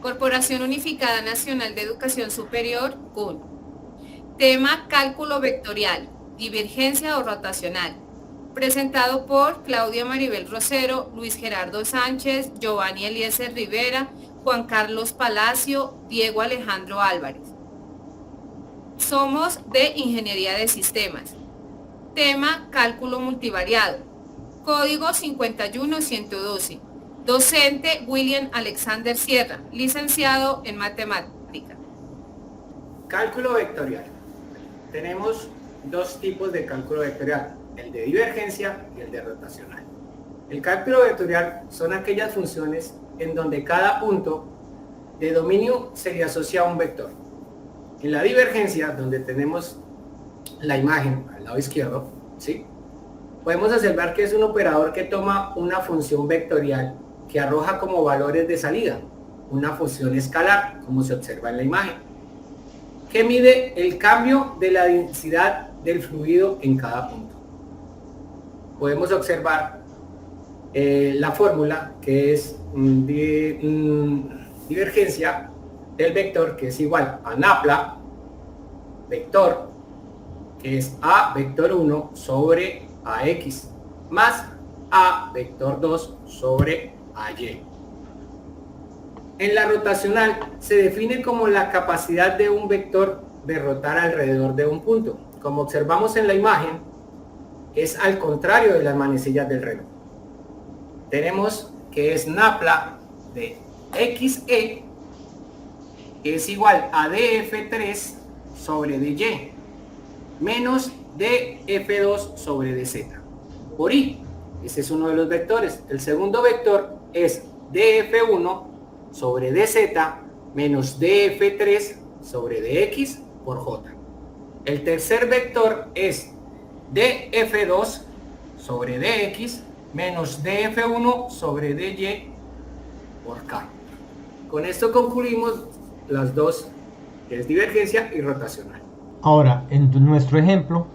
Corporación Unificada Nacional de Educación Superior, CUN. Tema: cálculo vectorial, divergencia o rotacional. Presentado por Claudia Maribel Rosero, Luis Gerardo Sánchez, Giovanni Eliezer Rivera, Juan Carlos Palacio, Diego Alejandro Álvarez. Somos de Ingeniería de Sistemas. Tema: cálculo multivariado. Código 51112. Docente: William Alexander Sierra, licenciado en matemática. Cálculo vectorial. Tenemos dos tipos de cálculo vectorial, el de divergencia y el de rotacional. El cálculo vectorial son aquellas funciones en donde cada punto de dominio se le asocia a un vector. En la divergencia, donde tenemos la imagen al lado izquierdo, ¿sí?, podemos observar que es un operador que toma una función vectorial que arroja como valores de salida una función escalar, como se observa en la imagen, que mide el cambio de la densidad del fluido en cada punto. Podemos observar la fórmula, que es divergencia del vector, que es igual a napla vector, que es a vector 1 sobre ax, más a vector 2 sobre ay. En la rotacional se define como la capacidad de un vector de rotar alrededor de un punto. Como observamos en la imagen, es al contrario de las manecillas del reloj. Tenemos que es napla de xe, que es igual a df3 sobre dy, menos df2 sobre dz, por i. Ese es uno de los vectores. El segundo vector es df1 sobre dz menos df3 sobre dx por j. El tercer vector es df2 sobre dx menos df1 sobre dy por k. Con esto concluimos las dos, que es divergencia y rotacional. Ahora, en nuestro ejemplo,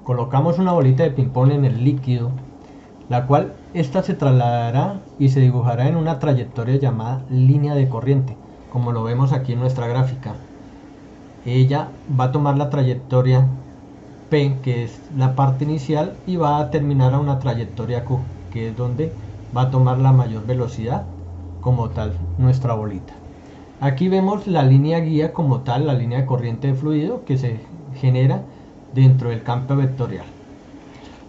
colocamos una bolita de ping-pong en el líquido, la cual esta se trasladará y se dibujará en una trayectoria llamada línea de corriente, como lo vemos aquí en nuestra gráfica. Ella va a tomar la trayectoria P, que es la parte inicial, y va a terminar a una trayectoria Q, que es donde va a tomar la mayor velocidad como tal nuestra bolita. Aquí vemos la línea guía como tal, la línea de corriente de fluido que se genera dentro del campo vectorial.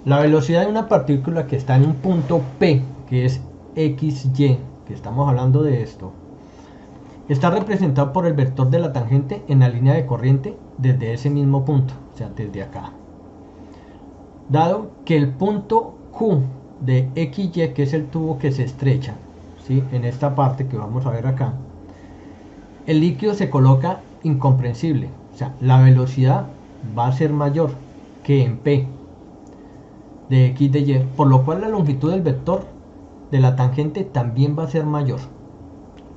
La velocidad de una partícula que está en un punto P, que es XY, que estamos hablando de esto, está representado por el vector de la tangente en la línea de corriente desde ese mismo punto, o sea, desde acá. Dado que el punto Q de XY, que es el tubo que se estrecha, ¿sí?, en esta parte que vamos a ver acá, el líquido se coloca incomprensible, o sea, la velocidad va a ser mayor que en P de X de Y, por lo cual la longitud del vector de la tangente también va a ser mayor.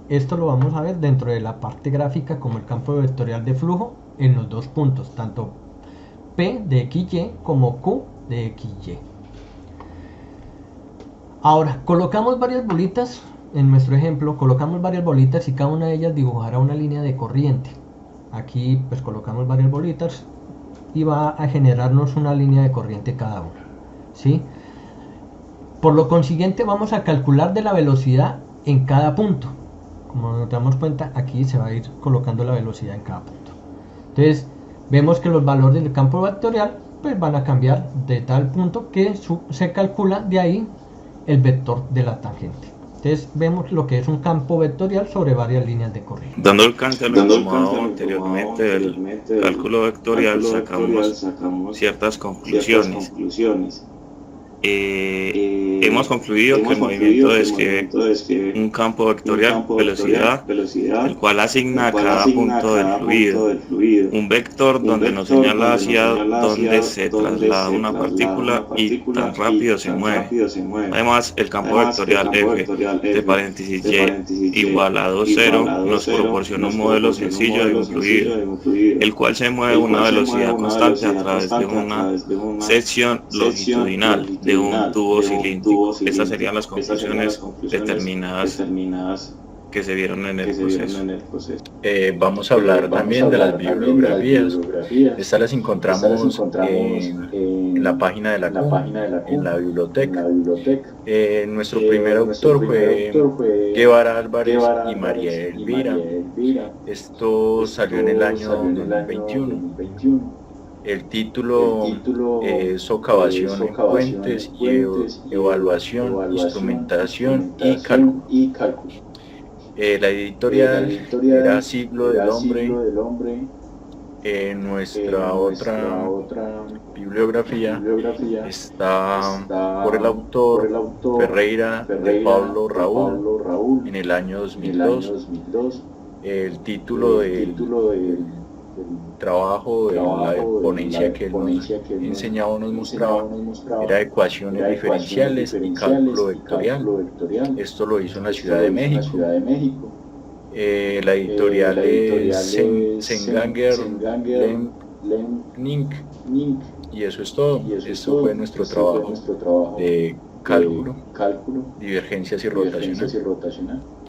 Esto lo vamos a ver dentro de la parte gráfica como el campo vectorial de flujo en los dos puntos, tanto P de XY como Q de XY. Ahora, colocamos varias bolitas, en nuestro ejemplo, colocamos varias bolitas y cada una de ellas dibujará una línea de corriente. Aquí pues colocamos varias bolitas y va a generarnos una línea de corriente cada una, ¿sí? Por lo consiguiente vamos a calcular de la velocidad en cada punto. Como nos damos cuenta, aquí se va a ir colocando la velocidad en cada punto. Entonces vemos que los valores del campo vectorial pues van a cambiar de tal punto que se calcula de ahí el vector de la tangente. Entonces vemos lo que es un campo vectorial sobre varias líneas de corriente. Dando alcance a lo tomado anteriormente del cálculo vectorial, sacamos ciertas conclusiones. Hemos concluido que el movimiento describe un campo vectorial, velocidad, el cual asigna a cada punto del fluido un vector donde nos señala hacia dónde se traslada una partícula y tan rápido se mueve. Además, el campo vectorial F de paréntesis Y igual a 2, 0 nos proporciona un modelo sencillo de un fluido, el cual se mueve a una velocidad constante a través de una sección longitudinal de un tubo cilíndrico. Estas serían las conclusiones determinadas que se vieron en el proceso. Vamos a hablar también de las bibliografías. Estas las encontramos en la página de la CUN, en la biblioteca. Nuestro primer autor fue Guevara Álvarez y María Elvira. Esto salió en el año 2021. El título es Socavación en Puentes y Evaluación, Instrumentación y Cálculo. La editorial era Siglo del Hombre. Nuestra otra bibliografía está por el autor Ferreira de Pablo Raúl en el año 2002. El título del trabajo de la ponencia que él nos enseñaba, nos mostraba, era Ecuaciones Diferenciales y Cálculo Vectorial. Esto lo hizo en la Ciudad de México. La editorial es Senganger Link, y eso es todo. Esto fue nuestro trabajo de cálculo, divergencias y rotacional.